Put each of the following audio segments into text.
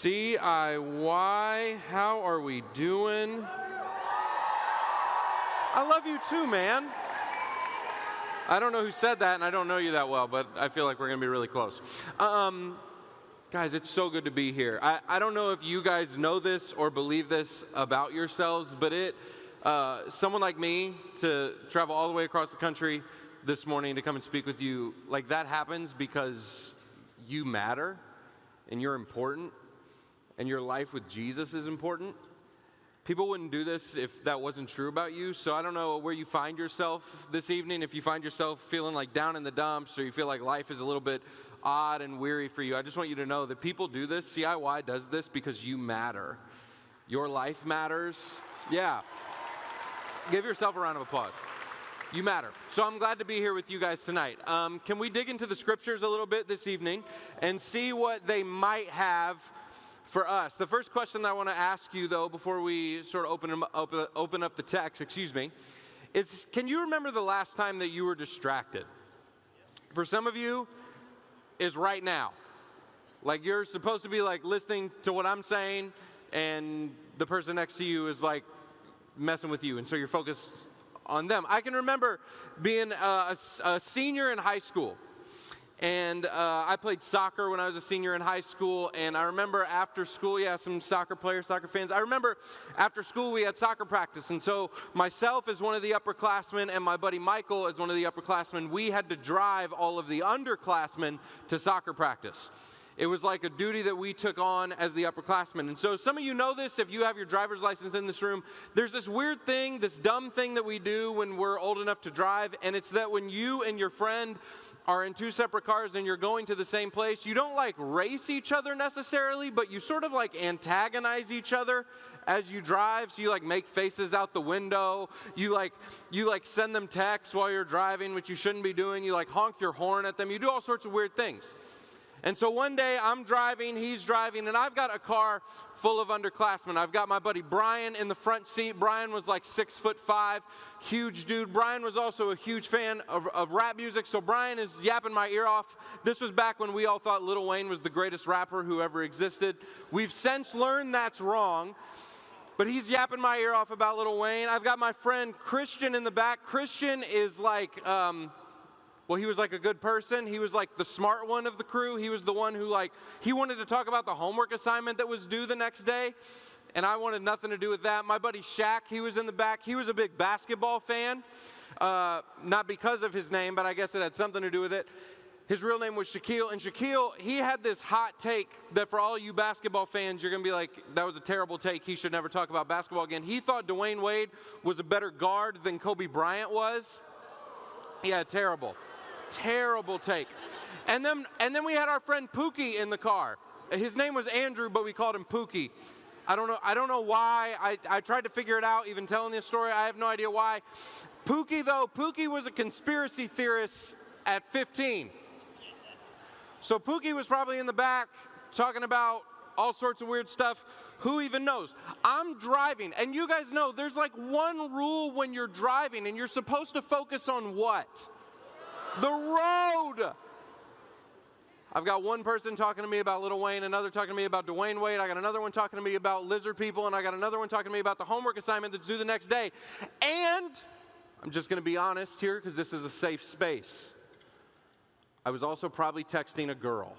CIY, how are we doing? I love you too, man. I don't know who said that, and I don't know you that well, but I feel like we're going to be really close. Guys, it's so good to be here. I don't know if you guys know this or believe this about yourselves, but someone like me to travel all the way across the country this morning to come and speak with you, like that happens because you matter and you're important and your life with Jesus is important. People wouldn't do this if that wasn't true about you. So I don't know where you find yourself this evening. If you find yourself feeling like down in the dumps or you feel like life is a little bit odd and weary for you, I just want you to know that people do this. CIY does this because you matter. Your life matters. Yeah. Give yourself a round of applause. You matter. So I'm glad to be here with you guys tonight. Can we dig into the scriptures a little bit this evening and see what they might have for us? The first question that I want to ask you, though, before we sort of open up the text, is can you remember the last time that you were distracted? For some of you, is right now. Like you're supposed to be like listening to what I'm saying, and the person next to you is like messing with you, and so you're focused on them. I can remember being a senior in high school. And I played soccer when I was a senior in high school, and I remember after school, some soccer fans. I remember after school we had soccer practice, and so myself as one of the upperclassmen and my buddy Michael as one of the upperclassmen, we had to drive all of the underclassmen to soccer practice. It was like a duty that we took on as the upperclassmen. And so some of you know this, if you have your driver's license in this room, there's this weird thing, this dumb thing that we do when we're old enough to drive, and it's that when you and your friend are in two separate cars and you're going to the same place, you don't like race each other necessarily, but you sort of like antagonize each other as you drive. So you like make faces out the window. You like send them texts while you're driving, which you shouldn't be doing. You like honk your horn at them. You do all sorts of weird things. And so one day I'm driving, he's driving, and I've got a car full of underclassmen. I've got my buddy Brian in the front seat. Brian was like 6'5", huge dude. Brian was also a huge fan of rap music, so Brian is yapping my ear off. This was back when we all thought Lil Wayne was the greatest rapper who ever existed. We've since learned that's wrong, but he's yapping my ear off about Lil Wayne. I've got my friend Christian in the back. Christian is like... he was like a good person. He was like the smart one of the crew. He was the one who he wanted to talk about the homework assignment that was due the next day, and I wanted nothing to do with that. My buddy Shaq, he was in the back. He was a big basketball fan, not because of his name, but I guess it had something to do with it. His real name was Shaquille, and Shaquille, he had this hot take that for all you basketball fans, you're going to be like, that was a terrible take. He should never talk about basketball again. He thought Dwayne Wade was a better guard than Kobe Bryant was. Yeah, terrible take. And then we had our friend Pookie in the car. His name was Andrew, but we called him Pookie. I don't know why. I tried to figure it out, even telling this story. I have no idea why. Pookie was a conspiracy theorist at 15. So Pookie was probably in the back talking about all sorts of weird stuff. Who even knows? I'm driving, and you guys know there's like one rule when you're driving, and you're supposed to focus on what? The road. I've got one person talking to me about Lil Wayne, another talking to me about Dwayne Wade. I got another one talking to me about lizard people, and I got another one talking to me about the homework assignment that's due the next day. And I'm just going to be honest here because this is a safe space. I was also probably texting a girl.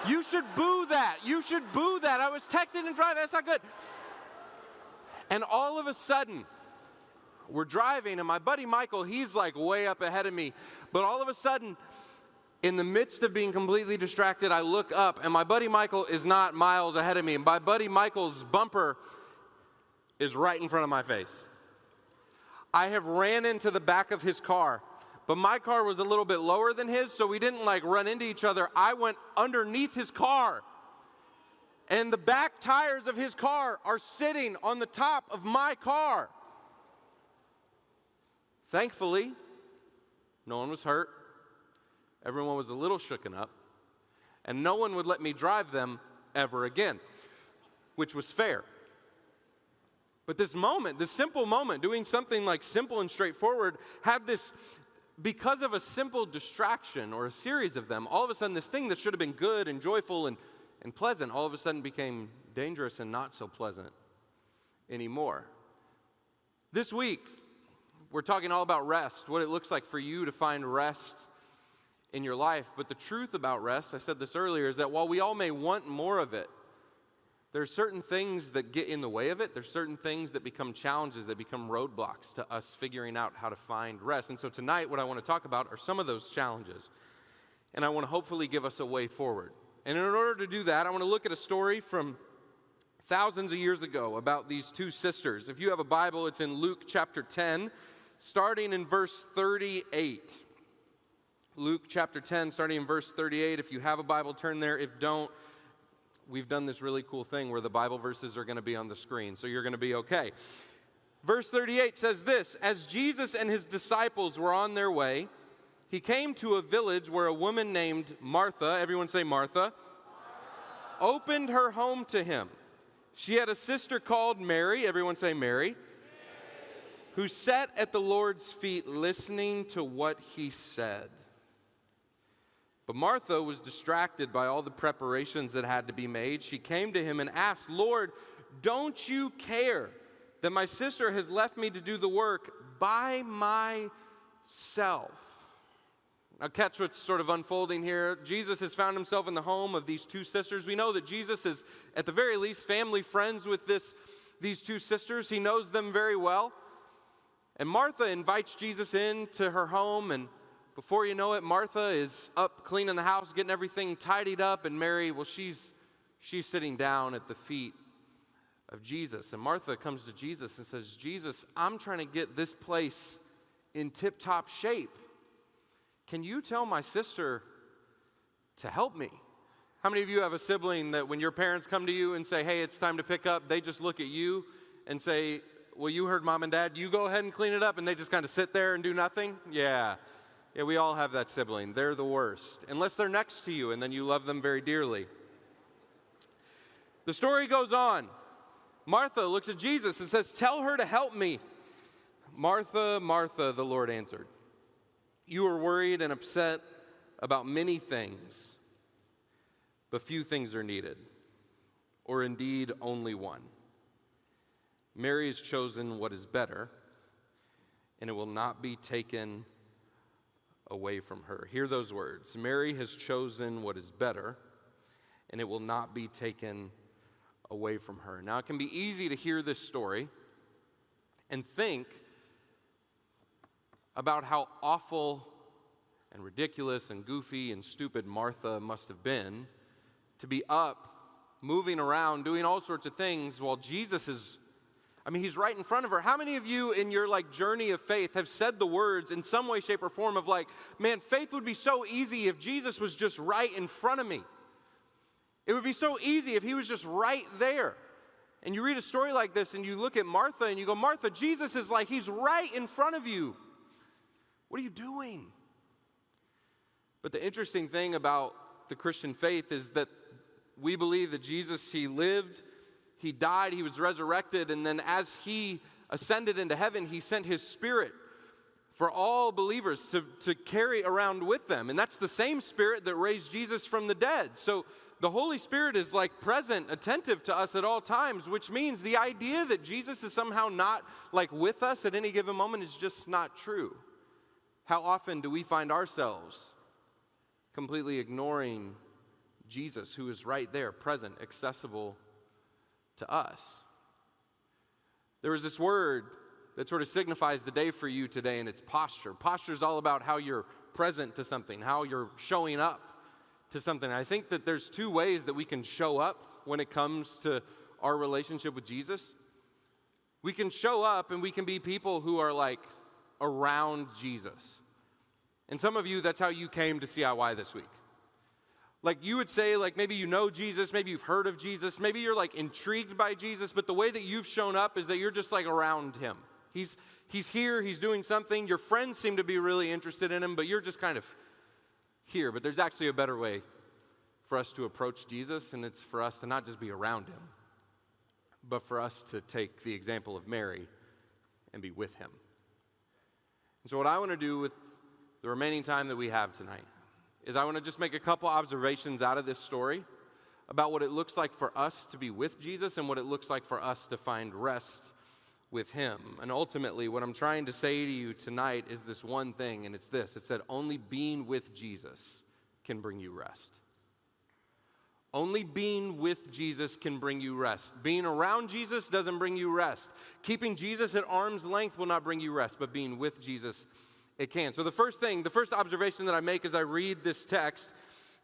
You should boo that. I was texting and driving. That's not good. And all of a sudden, we're driving, and my buddy Michael, he's like way up ahead of me. But all of a sudden, in the midst of being completely distracted, I look up, and my buddy Michael is not miles ahead of me. And my buddy Michael's bumper is right in front of my face. I have ran into the back of his car, but my car was a little bit lower than his, so we didn't like run into each other. I went underneath his car, and the back tires of his car are sitting on the top of my car. Thankfully, no one was hurt. Everyone was a little shooken up, and no one would let me drive them ever again, which was fair. But this moment, this simple moment, doing something like simple and straightforward, had this because of a simple distraction or a series of them, all of a sudden this thing that should have been good and joyful and pleasant, all of a sudden became dangerous and not so pleasant anymore. This week, we're talking all about rest, what it looks like for you to find rest in your life. But the truth about rest, I said this earlier, is that while we all may want more of it, there are certain things that get in the way of it. There's certain things that become challenges, that become roadblocks to us figuring out how to find rest. And so tonight, what I want to talk about are some of those challenges. And I want to hopefully give us a way forward. And in order to do that, I want to look at a story from thousands of years ago about these two sisters. If you have a Bible, it's in Luke chapter 10, starting in verse 38. Luke chapter 10, starting in verse 38. If you have a Bible, turn there. If don't, we've done this really cool thing where the Bible verses are going to be on the screen, so you're going to be okay. Verse 38 says this: As Jesus and his disciples were on their way, he came to a village where a woman named Martha, everyone say Martha, opened her home to him. She had a sister called Mary, everyone say Mary, who sat at the Lord's feet listening to what he said. But Martha was distracted by all the preparations that had to be made. She came to him and asked, Lord, don't you care that my sister has left me to do the work by myself? Now catch what's sort of unfolding here. Jesus has found himself in the home of these two sisters. We know that Jesus is, at the very least, family friends with these two sisters. He knows them very well. And Martha invites Jesus into her home, and before you know it, Martha is up cleaning the house, getting everything tidied up, and Mary, well, she's sitting down at the feet of Jesus. And Martha comes to Jesus and says, Jesus, I'm trying to get this place in tip-top shape. Can you tell my sister to help me? How many of you have a sibling that when your parents come to you and say, hey, it's time to pick up, they just look at you and say, well, you heard mom and dad, you go ahead and clean it up, and they just kind of sit there and do nothing? Yeah, we all have that sibling. They're the worst, unless they're next to you, and then you love them very dearly. The story goes on. Martha looks at Jesus and says, tell her to help me. Martha, Martha, the Lord answered, you are worried and upset about many things, but few things are needed, or indeed only one. Mary has chosen what is better, and it will not be taken away from her. Hear those words. Mary has chosen what is better, and it will not be taken away from her. Now, it can be easy to hear this story and think about how awful and ridiculous and goofy and stupid Martha must have been to be up, moving around, doing all sorts of things while Jesus is, he's right in front of her. How many of you in your journey of faith have said the words in some way, shape, or form of man, faith would be so easy if Jesus was just right in front of me. It would be so easy if he was just right there. And you read a story like this and you look at Martha and you go, Martha, Jesus is he's right in front of you. What are you doing? But the interesting thing about the Christian faith is that we believe that Jesus, he lived, he died, he was resurrected, and then as he ascended into heaven, he sent his Spirit for all believers to carry around with them. And that's the same Spirit that raised Jesus from the dead. So the Holy Spirit is present, attentive to us at all times, which means the idea that Jesus is somehow not with us at any given moment is just not true. How often do we find ourselves completely ignoring Jesus, who is right there, present, accessible to us? There is this word that sort of signifies the day for you today, and it's posture. Posture is all about how you're present to something, how you're showing up to something. I think that there's two ways that we can show up when it comes to our relationship with Jesus. We can show up and we can be people who are around Jesus. And some of you, that's how you came to CIY this week. You would say, maybe you know Jesus, maybe you've heard of Jesus, maybe you're intrigued by Jesus, but the way that you've shown up is that you're just around him. He's here, he's doing something. Your friends seem to be really interested in him, but you're just kind of here. But there's actually a better way for us to approach Jesus, and it's for us to not just be around him, but for us to take the example of Mary and be with him. And so what I want to do with the remaining time that we have tonight is I want to just make a couple observations out of this story about what it looks like for us to be with Jesus and what it looks like for us to find rest with him. And ultimately, what I'm trying to say to you tonight is this one thing, and it's this. It said, only being with Jesus can bring you rest. Only being with Jesus can bring you rest. Being around Jesus doesn't bring you rest. Keeping Jesus at arm's length will not bring you rest, but being with Jesus, it can. So the first observation that I make as I read this text,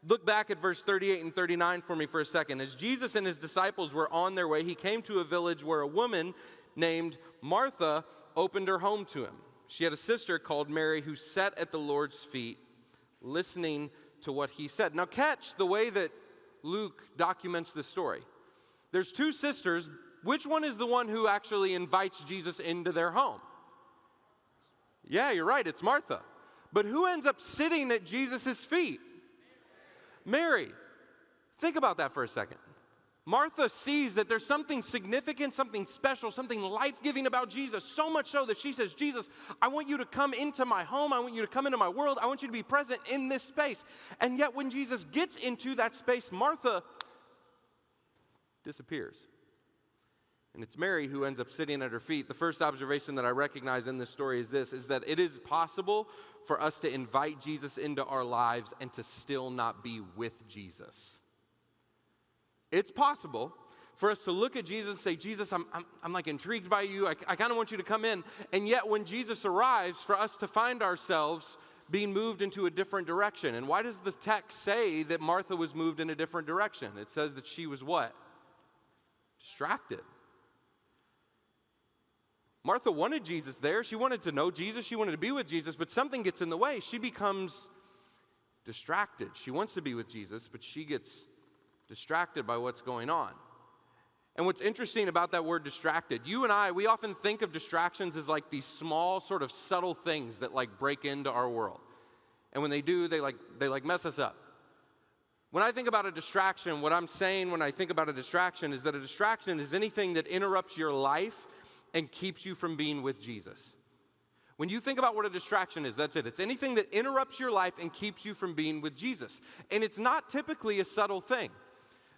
look back at verse 38 and 39 for me for a second. As Jesus and his disciples were on their way, he came to a village where a woman named Martha opened her home to him. She had a sister called Mary who sat at the Lord's feet listening to what he said. Now catch the way that Luke documents this story. There's two sisters. Which one is the one who actually invites Jesus into their home? Yeah, you're right, it's Martha. But who ends up sitting at Jesus' feet? Mary. Think about that for a second. Martha sees that there's something significant, something special, something life-giving about Jesus, so much so that she says, Jesus, I want you to come into my home. I want you to come into my world. I want you to be present in this space. And yet when Jesus gets into that space, Martha disappears. And it's Mary who ends up sitting at her feet. The first observation that I recognize in this story is this, is that it is possible for us to invite Jesus into our lives and to still not be with Jesus. It's possible for us to look at Jesus and say, Jesus, I'm like intrigued by you. I kind of want you to come in. And yet when Jesus arrives, for us to find ourselves being moved into a different direction. And why does the text say that Martha was moved in a different direction? It says that she was what? Distracted. Martha wanted Jesus there. She wanted to know Jesus. She wanted to be with Jesus, but something gets in the way. She becomes distracted. She wants to be with Jesus, but she gets distracted by what's going on. And what's interesting about that word distracted, you and I, we often think of distractions as like these small sort of subtle things that like break into our world. And when they do, they mess us up. When I think about a distraction, what I'm saying when I think about a distraction is that a distraction is anything that interrupts your life and keeps you from being with Jesus. When you think about what a distraction is, that's it. It's anything that interrupts your life and keeps you from being with Jesus. And it's not typically a subtle thing.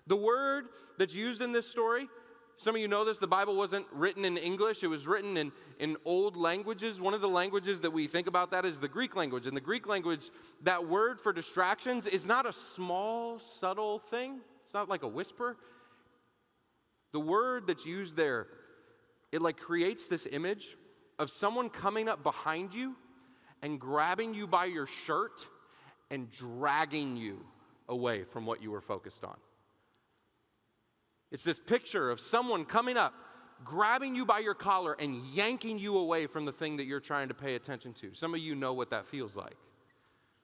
The word that's used in this story, some of you know this, the Bible wasn't written in English. It was written in old languages. One of the languages that we think about that is the Greek language. In the Greek language, that word for distractions is not a small, subtle thing. It's not like a whisper. The word that's used there, it like creates this image of someone coming up behind you and grabbing you by your shirt and dragging you away from what you were focused on. It's this picture of someone coming up, grabbing you by your collar and yanking you away from the thing that you're trying to pay attention to. Some of you know what that feels like.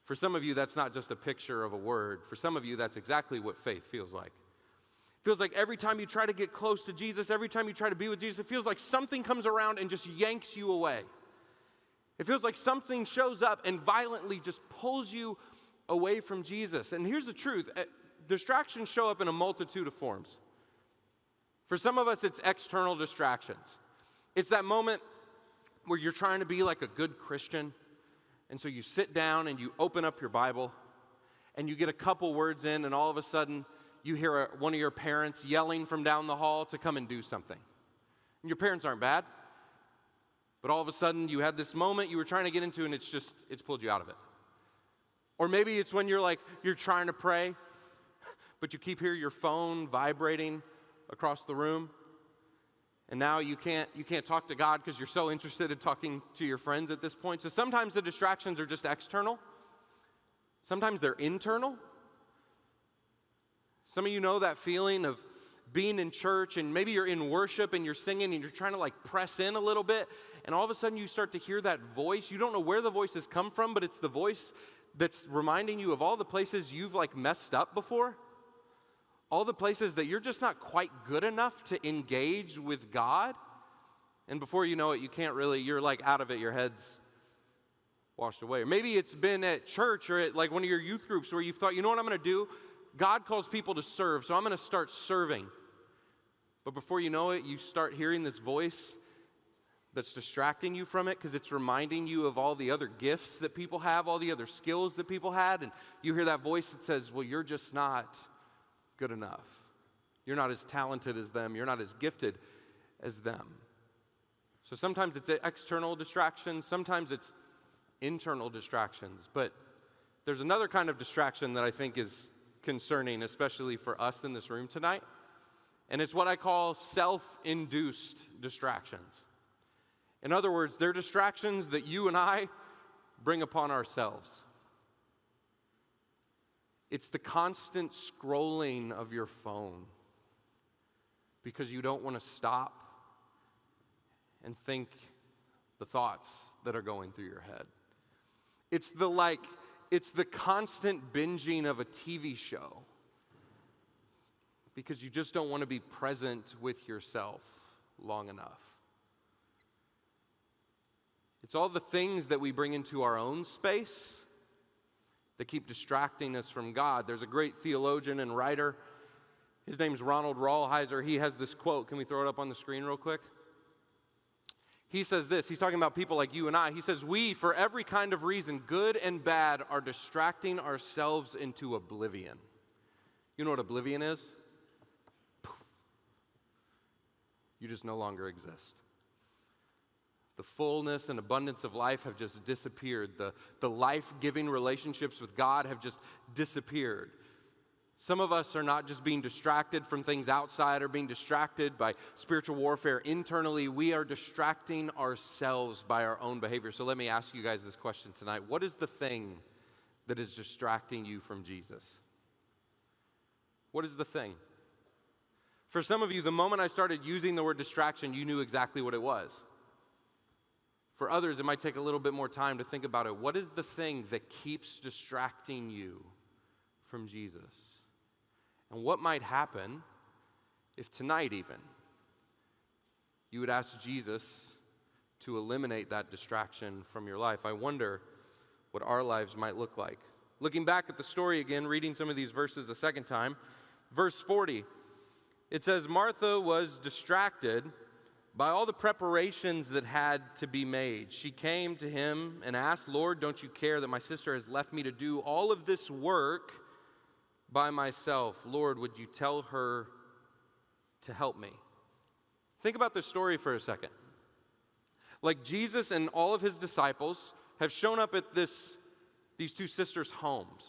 For some of you, that's not just a picture of a word. For some of you, that's exactly what faith feels like. It feels like every time you try to get close to Jesus, every time you try to be with Jesus, it feels like something comes around and just yanks you away. It feels like something shows up and violently just pulls you away from Jesus. And here's the truth. Distractions show up in a multitude of forms. For some of us, it's external distractions. It's that moment where you're trying to be like a good Christian, and so you sit down and you open up your Bible, and you get a couple words in, and all of a sudden, you hear one of your parents yelling from down the hall to come and do something. And your parents aren't bad, but all of a sudden, you had this moment you were trying to get into, and it's pulled you out of it. Or maybe it's when you're trying to pray, but you keep hearing your phone vibrating across the room, and now you can't talk to God because you're so interested in talking to your friends at this point. So sometimes the distractions are just external. Sometimes they're internal. Some of you know that feeling of being in church, and maybe you're in worship and you're singing and you're trying to like press in a little bit, and all of a sudden you start to hear that voice. You don't know where the voice has come from, but it's the voice that's reminding you of all the places you've like messed up before. All the places that you're just not quite good enough to engage with God. And before you know it, you're like out of it, your head's washed away. Or maybe it's been at church or at like one of your youth groups where you've thought, you know what I'm going to do? God calls people to serve, so I'm going to start serving. But before you know it, you start hearing this voice that's distracting you from it because it's reminding you of all the other gifts that people have, all the other skills that people had, and you hear that voice that says, well, you're just not good enough. You're not as talented as them. You're not as gifted as them. So sometimes it's external distractions, sometimes it's internal distractions, but there's another kind of distraction that I think is concerning, especially for us in this room tonight, and it's what I call self-induced distractions. In other words, they're distractions that you and I bring upon ourselves. It's the constant scrolling of your phone because you don't want to stop and think the thoughts that are going through your head. It's the constant binging of a TV show because you just don't want to be present with yourself long enough. It's all the things that we bring into our own space that keep distracting us from God. There's a great theologian and writer. His name's Ronald Rolheiser. He has this quote. Can we throw it up on the screen real quick? He says this. He's talking about people like you and I. He says, we, for every kind of reason, good and bad, are distracting ourselves into oblivion. You know what oblivion is? Poof. You just no longer exist. The fullness and abundance of life have just disappeared. The life-giving relationships with God have just disappeared. Some of us are not just being distracted from things outside or being distracted by spiritual warfare internally. We are distracting ourselves by our own behavior. So let me ask you guys this question tonight. What is the thing that is distracting you from Jesus? What is the thing? For some of you, the moment I started using the word distraction, you knew exactly what it was. For others, it might take a little bit more time to think about it. What is the thing that keeps distracting you from Jesus? And what might happen if tonight even you would ask Jesus to eliminate that distraction from your life? I wonder what our lives might look like. Looking back at the story again, reading some of these verses a second time, verse 40, it says, Martha was distracted by all the preparations that had to be made. She came to him and asked, Lord, don't you care that my sister has left me to do all of this work by myself? Lord, would you tell her to help me? Think about this story for a second. Like Jesus and all of his disciples have shown up at these two sisters' homes.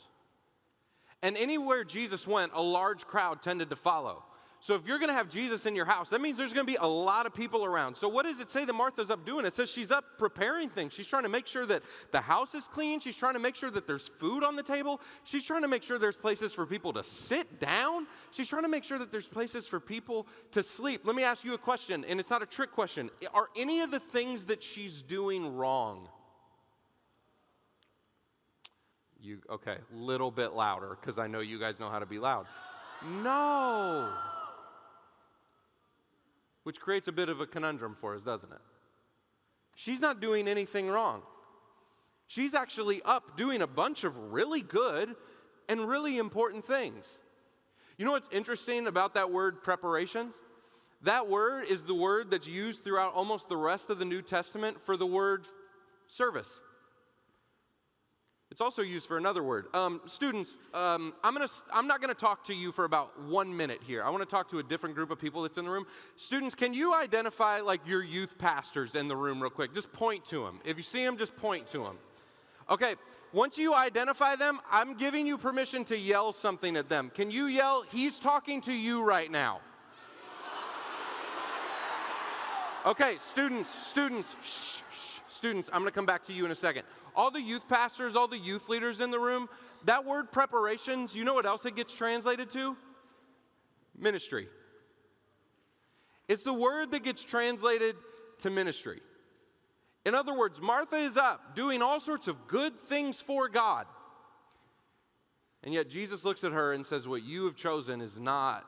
And anywhere Jesus went, a large crowd tended to follow. So if you're going to have Jesus in your house, that means there's going to be a lot of people around. So what does it say that Martha's up doing? It says she's up preparing things. She's trying to make sure that the house is clean. She's trying to make sure that there's food on the table. She's trying to make sure there's places for people to sit down. She's trying to make sure that there's places for people to sleep. Let me ask you a question, and it's not a trick question. Are any of the things that she's doing wrong? Okay, little bit louder, because I know you guys know how to be loud. No. Which creates a bit of a conundrum for us, doesn't it? She's not doing anything wrong. She's actually up doing a bunch of really good and really important things. You know what's interesting about that word preparations? That word is the word that's used throughout almost the rest of the New Testament for the word service. It's also used for another word. Students, I'm not going to talk to you for about 1 minute here. I want to talk to a different group of people that's in the room. Students, can you identify like your youth pastors in the room real quick? Just point to them. If you see them, just point to them. Okay, once you identify them, I'm giving you permission to yell something at them. Can you yell, he's talking to you right now? Okay, students, shh, students, I'm going to come back to you in a second. All the youth pastors, all the youth leaders in the room, that word preparations, you know what else it gets translated to? Ministry. It's the word that gets translated to ministry. In other words, Martha is up doing all sorts of good things for God. And yet Jesus looks at her and says, what you have chosen is not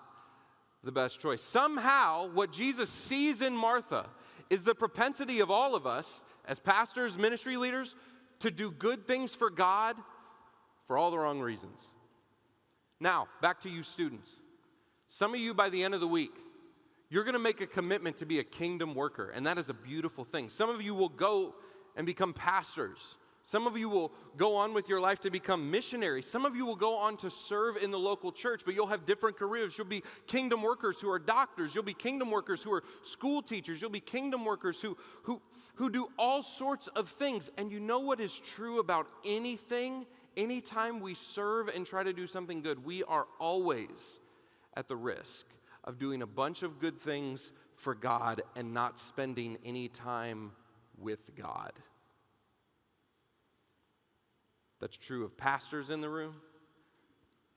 the best choice. Somehow, what Jesus sees in Martha is the propensity of all of us as pastors, ministry leaders, to do good things for God for all the wrong reasons. Now, back to you students. Some of you by the end of the week, You're going to make a commitment to be a kingdom worker, and that is a beautiful thing. Some of you will go and become pastors. Some of you will go on with your life to become missionaries. Some of you will go on to serve in the local church, but you'll have different careers. You'll be kingdom workers who are doctors. You'll be kingdom workers who are school teachers. You'll be kingdom workers who do all sorts of things. And you know what is true about anything? Anytime we serve and try to do something good, we are always at the risk of doing a bunch of good things for God and not spending any time with God. That's true of pastors in the room.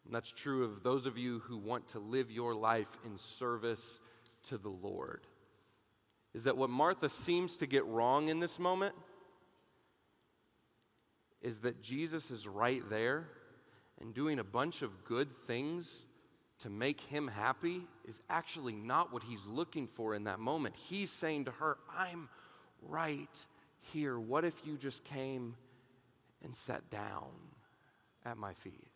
And that's true of those of you who want to live your life in service to the Lord. Is that what Martha seems to get wrong in this moment? Is that Jesus is right there and doing a bunch of good things to make him happy is actually not what he's looking for in that moment. He's saying to her, I'm right here. What if you just came and sat down at my feet?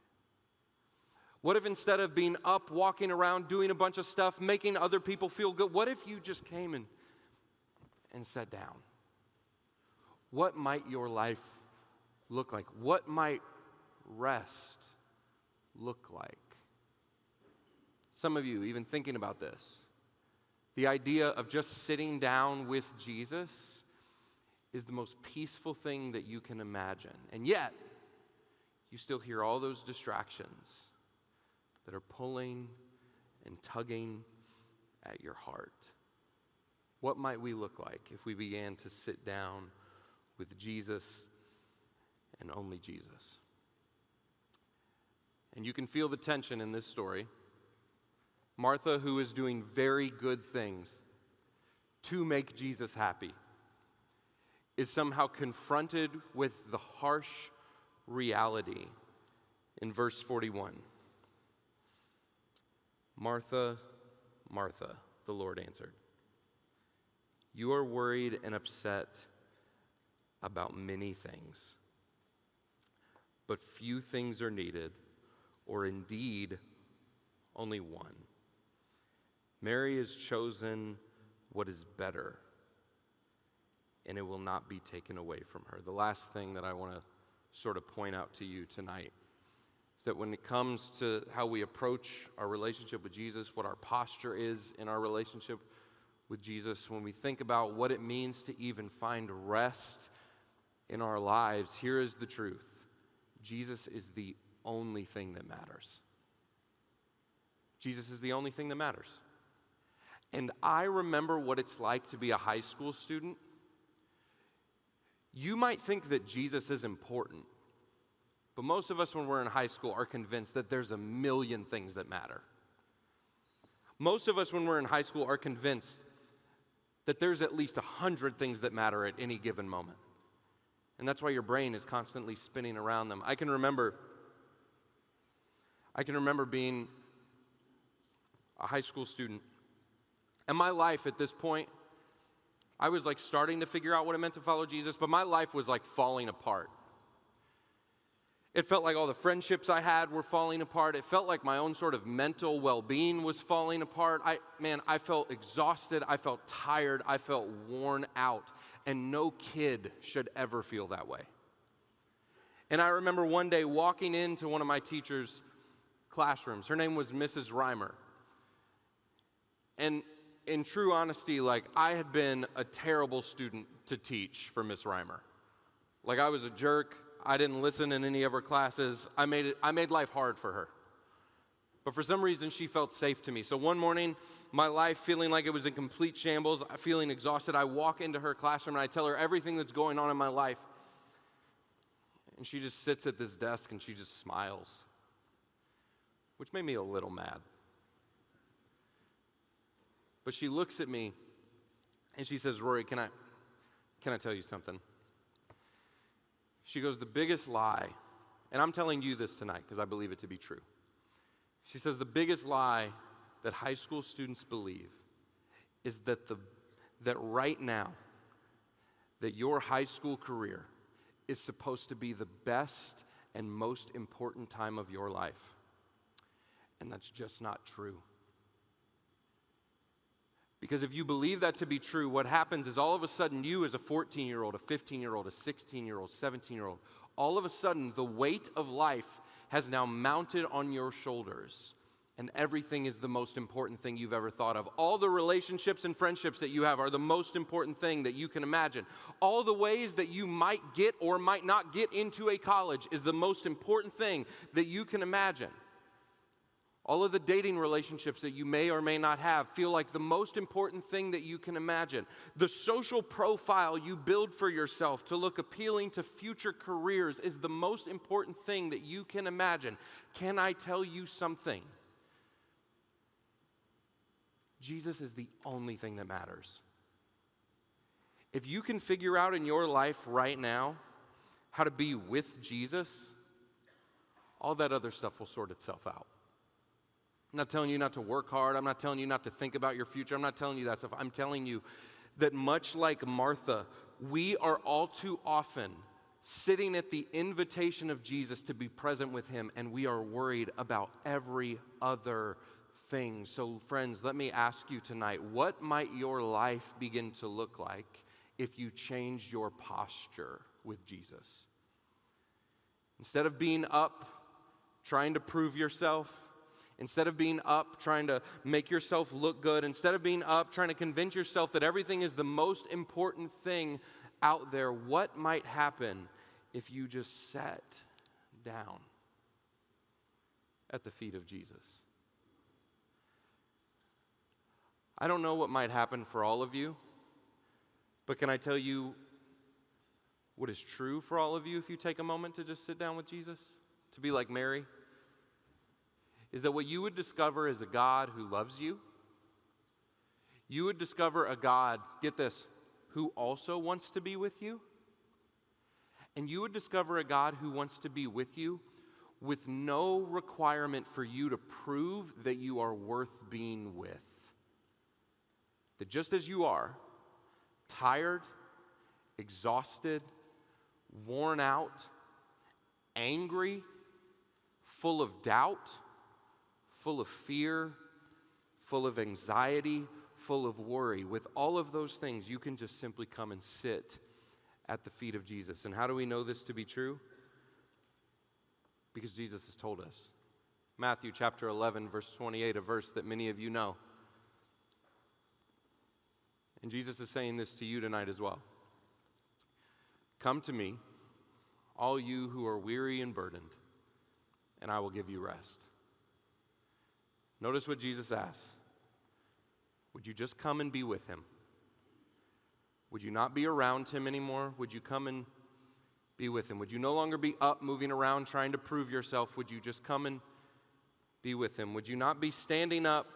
What if instead of being up, walking around, doing a bunch of stuff, making other people feel good, what if you just came and sat down? What might your life look like? What might rest look like? Some of you even thinking about this. The idea of just sitting down with Jesus is the most peaceful thing that you can imagine. And yet, you still hear all those distractions that are pulling and tugging at your heart. What might we look like if we began to sit down with Jesus and only Jesus? And you can feel the tension in this story. Martha, who is doing very good things to make Jesus happy, is somehow confronted with the harsh reality in verse 41. Martha, Martha, the Lord answered, you are worried and upset about many things, but few things are needed, or indeed only one. Mary has chosen what is better, and it will not be taken away from her. The last thing that I want to sort of point out to you tonight is that when it comes to how we approach our relationship with Jesus, what our posture is in our relationship with Jesus, when we think about what it means to even find rest in our lives, here is the truth. Jesus is the only thing that matters. Jesus is the only thing that matters. And I remember what it's like to be a high school student. You might think that Jesus is important, but most of us when we're in high school are convinced that there's a million things that matter. Most of us when we're in high school are convinced that there's at least 100 things that matter at any given moment. And that's why your brain is constantly spinning around them. I can remember being a high school student. And my life at this point, I was like starting to figure out what it meant to follow Jesus, but my life was like falling apart. It felt like all the friendships I had were falling apart. It felt like my own sort of mental well-being was falling apart. I felt exhausted. I felt tired. I felt worn out. And no kid should ever feel that way. And I remember one day walking into one of my teacher's classrooms. Her name was Mrs. Reimer. And in true honesty, like, I had been a terrible student to teach for Miss Reimer. Like, I was a jerk. I didn't listen in any of her classes. I made life hard for her. But for some reason, she felt safe to me. So one morning, my life feeling like it was in complete shambles, feeling exhausted, I walk into her classroom and I tell her everything that's going on in my life. And she just sits at this desk and she just smiles, which made me a little mad. But she looks at me and she says, Rory, can I tell you something? She goes, the biggest lie, and I'm telling you this tonight because I believe it to be true. She says the biggest lie that high school students believe is that right now, that your high school career is supposed to be the best and most important time of your life. And that's just not true. Because if you believe that to be true, what happens is all of a sudden you as a 14-year-old, a 15-year-old, a 16-year-old, 17-year-old, all of a sudden the weight of life has now mounted on your shoulders. And everything is the most important thing you've ever thought of. All the relationships and friendships that you have are the most important thing that you can imagine. All the ways that you might get or might not get into a college is the most important thing that you can imagine. All of the dating relationships that you may or may not have feel like the most important thing that you can imagine. The social profile you build for yourself to look appealing to future careers is the most important thing that you can imagine. Can I tell you something? Jesus is the only thing that matters. If you can figure out in your life right now how to be with Jesus, all that other stuff will sort itself out. I'm not telling you not to work hard. I'm not telling you not to think about your future. I'm not telling you that stuff. I'm telling you that much like Martha, we are all too often sitting at the invitation of Jesus to be present with him, and we are worried about every other thing. So friends, let me ask you tonight, what might your life begin to look like if you change your posture with Jesus? Instead of being up trying to prove yourself, instead of being up trying to make yourself look good, instead of being up trying to convince yourself that everything is the most important thing out there, what might happen if you just sat down at the feet of Jesus? I don't know what might happen for all of you, but can I tell you what is true for all of you if you take a moment to just sit down with Jesus? To be like Mary? Is that what you would discover is a God who loves you. You would discover a God, get this, who also wants to be with you. And you would discover a God who wants to be with you with no requirement for you to prove that you are worth being with. That just as you are, tired, exhausted, worn out, angry, full of doubt, full of fear, full of anxiety, full of worry, with all of those things, you can just simply come and sit at the feet of Jesus. And how do we know this to be true? Because Jesus has told us. Matthew chapter 11, verse 28, a verse that many of you know. And Jesus is saying this to you tonight as well. Come to me, all you who are weary and burdened, and I will give you rest. Notice what Jesus asks. Would you just come and be with him? Would you not be around him anymore? Would you come and be with him? Would you no longer be up, moving around, trying to prove yourself? Would you just come and be with him? Would you not be standing up,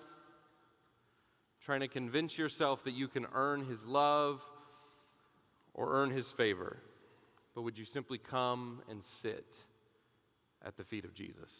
trying to convince yourself that you can earn his love or earn his favor? But would you simply come and sit at the feet of Jesus?